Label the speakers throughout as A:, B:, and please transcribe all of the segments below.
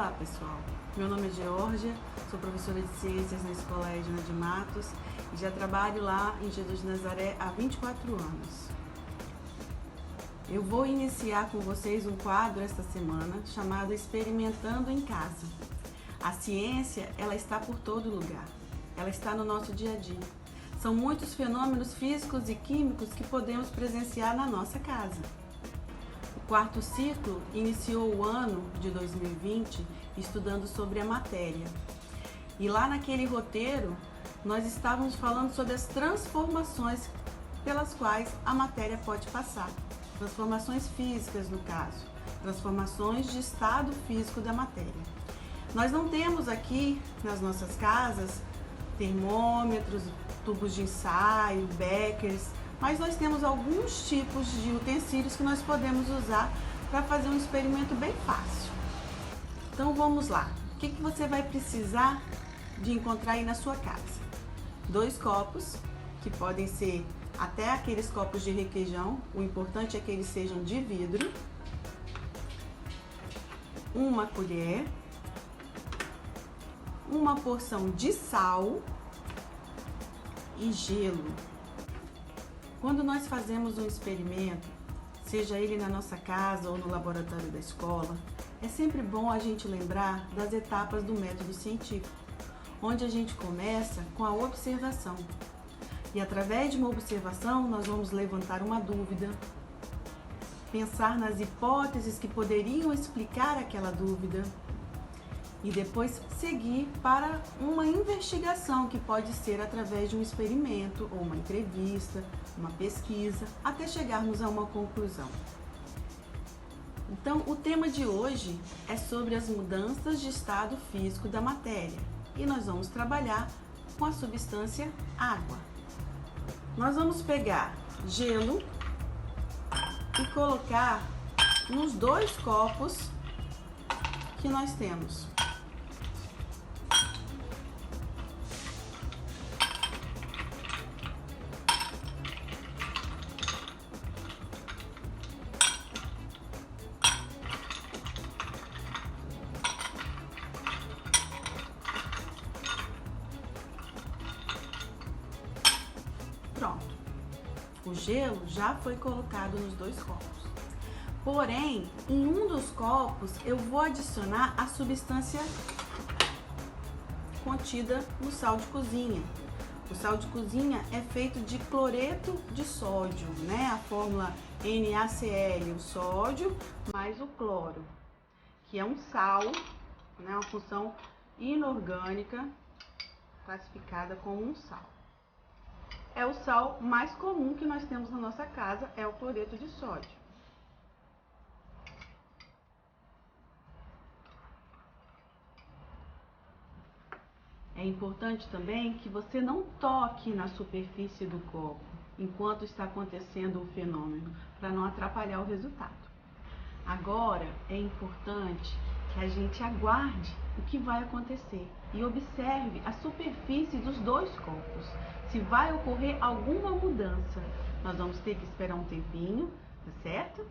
A: Olá pessoal, meu nome é Georgia, sou professora de Ciências na Escola Edna de Matos e já trabalho lá em Jesus de Nazaré há 24 anos. Eu vou iniciar com vocês um quadro esta semana chamado Experimentando em Casa. A ciência, ela está por todo lugar, ela está no nosso dia a dia. São muitos fenômenos físicos e químicos que podemos presenciar na nossa casa. O quarto ciclo iniciou o ano de 2020 estudando sobre a matéria. E lá naquele roteiro, nós estávamos falando sobre as transformações pelas quais a matéria pode passar. Transformações físicas, no caso. Transformações de estado físico da matéria. Nós não temos aqui nas nossas casas termômetros, tubos de ensaio, beckers, mas nós temos alguns tipos de utensílios que nós podemos usar para fazer um experimento bem fácil. Então vamos lá. O que você vai precisar de encontrar aí na sua casa? 2 copos, que podem ser até aqueles copos de requeijão, o importante é que eles sejam de vidro. Uma colher, uma porção de sal e gelo. Quando nós fazemos um experimento, seja ele na nossa casa ou no laboratório da escola, é sempre bom a gente lembrar das etapas do método científico, onde a gente começa com a observação. E através de uma observação, nós vamos levantar uma dúvida, pensar nas hipóteses que poderiam explicar aquela dúvida e depois seguir para uma investigação que pode ser através de um experimento ou uma entrevista, uma pesquisa, até chegarmos a uma conclusão. Então, o tema de hoje é sobre as mudanças de estado físico da matéria e nós vamos trabalhar com a substância água. Nós vamos pegar gelo e colocar nos 2 copos que nós temos. Pronto, o gelo já foi colocado nos 2 copos. Porém, em um dos copos eu vou adicionar a substância contida no sal de cozinha. O sal de cozinha é feito de cloreto de sódio, né? A fórmula NaCl, o sódio mais o cloro, que é um sal, né? Uma função inorgânica classificada como um sal. É o sal mais comum que nós temos na nossa casa, é o cloreto de sódio. É importante também que você não toque na superfície do copo enquanto está acontecendo o fenômeno, para não atrapalhar o resultado. Agora, é importante que a gente aguarde o que vai acontecer e observe a superfície dos 2 copos. Se vai ocorrer alguma mudança, nós vamos ter que esperar um tempinho, tá certo?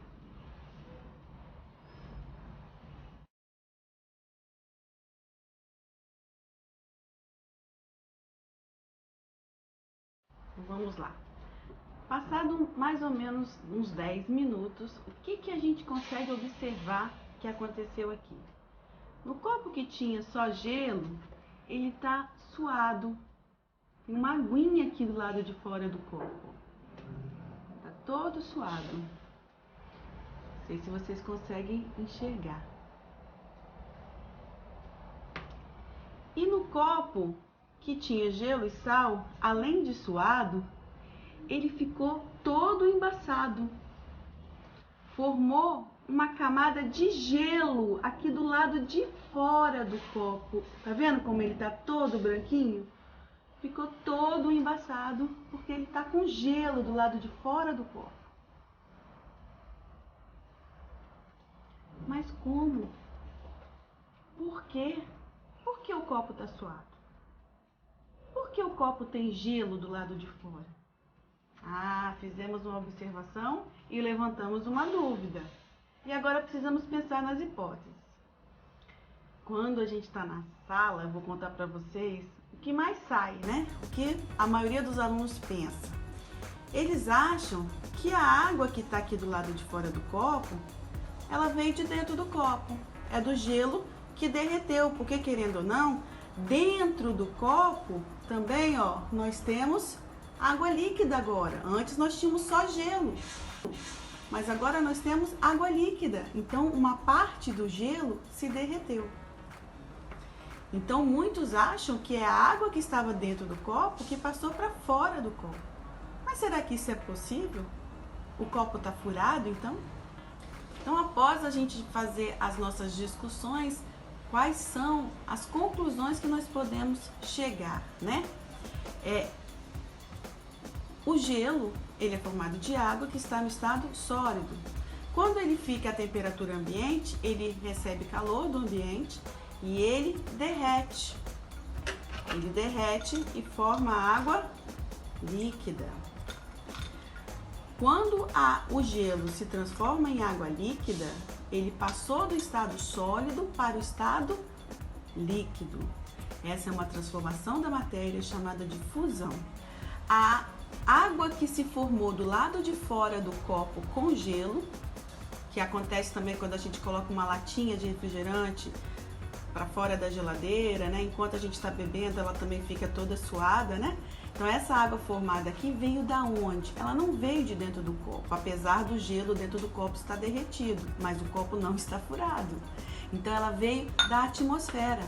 A: Vamos lá. Passado mais ou menos uns 10 minutos, o que a gente consegue observar que aconteceu aqui? No copo que tinha só gelo, ele está suado. Tem uma aguinha aqui do lado de fora do copo. Está todo suado. Não sei se vocês conseguem enxergar. E no copo que tinha gelo e sal, além de suado, ele ficou todo embaçado. Formou uma camada de gelo aqui do lado de fora do copo. Tá vendo como ele tá todo branquinho? Ficou todo embaçado porque ele tá com gelo do lado de fora do copo. Mas como? Por quê? Por que o copo tá suado? Por que o copo tem gelo do lado de fora? Ah, fizemos uma observação e levantamos uma dúvida. E agora precisamos pensar nas hipóteses. Quando a gente está na sala, eu vou contar para vocês o que mais sai, né? O que a maioria dos alunos pensa. Eles acham que a água que está aqui do lado de fora do copo, ela veio de dentro do copo. É do gelo que derreteu, porque querendo ou não, dentro do copo também, ó, nós temos água líquida agora. Antes nós tínhamos só gelo, mas agora nós temos água líquida. Então uma parte do gelo se derreteu. Então muitos acham que é a água que estava dentro do copo que passou para fora do copo. Mas será que isso é possível? O copo está furado então? Então após a gente fazer as nossas discussões, quais são as conclusões que nós podemos chegar, né? O gelo, ele é formado de água que está no estado sólido. Quando ele fica à temperatura ambiente, ele recebe calor do ambiente e ele derrete. Ele derrete e forma água líquida. Quando o gelo se transforma em água líquida, ele passou do estado sólido para o estado líquido. Essa é uma transformação da matéria chamada de fusão. A água que se formou do lado de fora do copo com gelo, que acontece também quando a gente coloca uma latinha de refrigerante para fora da geladeira, né? Enquanto a gente está bebendo, ela também fica toda suada, né? Então essa água formada aqui veio da onde? Ela não veio de dentro do copo, apesar do gelo dentro do copo estar derretido, mas o copo não está furado. Então ela veio da atmosfera.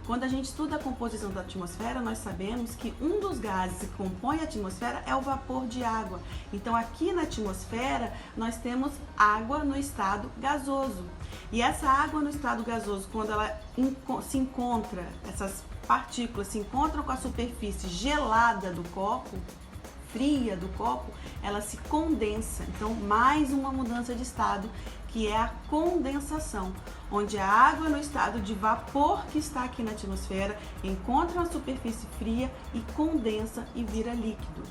A: Quando a gente estuda a composição da atmosfera, nós sabemos que um dos gases que compõe a atmosfera é o vapor de água. Então aqui na atmosfera nós temos água no estado gasoso. E essa água no estado gasoso, quando ela se encontra, essas partículas se encontram com a superfície gelada do copo, fria do copo, ela se condensa. Então mais uma mudança de estado, que é a condensação, onde a água no estado de vapor que está aqui na atmosfera encontra uma superfície fria e condensa e vira líquido.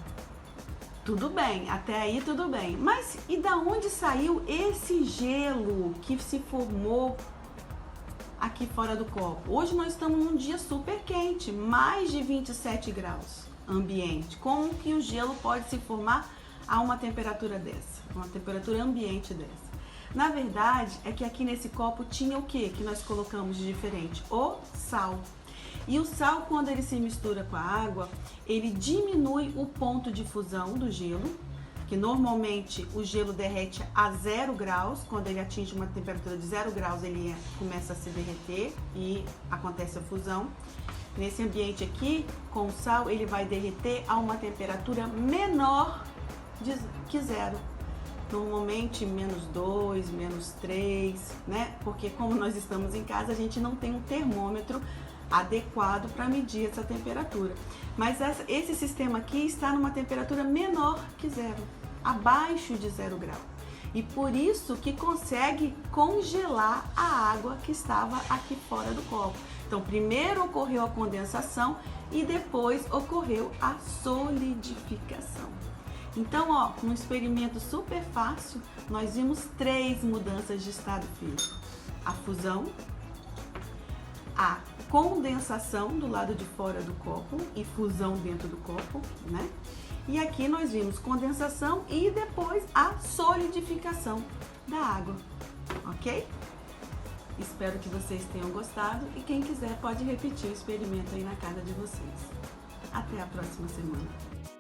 A: Tudo bem, até aí tudo bem. Mas e da onde saiu esse gelo que se formou aqui fora do copo? Hoje nós estamos num dia super quente, mais de 27 graus ambiente. Como que o gelo pode se formar a uma temperatura dessa? Uma temperatura ambiente dessa? Na verdade, é que aqui nesse copo tinha o que nós colocamos de diferente? O sal. E o sal, quando ele se mistura com a água, ele diminui o ponto de fusão do gelo, que normalmente o gelo derrete a 0 graus. Quando ele atinge uma temperatura de 0 graus, ele começa a se derreter e acontece a fusão. Nesse ambiente aqui, com o sal, ele vai derreter a uma temperatura menor que 0. Normalmente -2, -3, né? Porque como nós estamos em casa, a gente não tem um termômetro adequado para medir essa temperatura. Mas esse sistema aqui está numa temperatura menor que 0, abaixo de 0 grau. E por isso que consegue congelar a água que estava aqui fora do copo. Então primeiro ocorreu a condensação e depois ocorreu a solidificação. Então, ó, um experimento super fácil, nós vimos 3 mudanças de estado físico. A fusão, a condensação do lado de fora do copo e fusão dentro do copo, né? E aqui nós vimos condensação e depois a solidificação da água, ok? Espero que vocês tenham gostado e quem quiser pode repetir o experimento aí na casa de vocês. Até a próxima semana.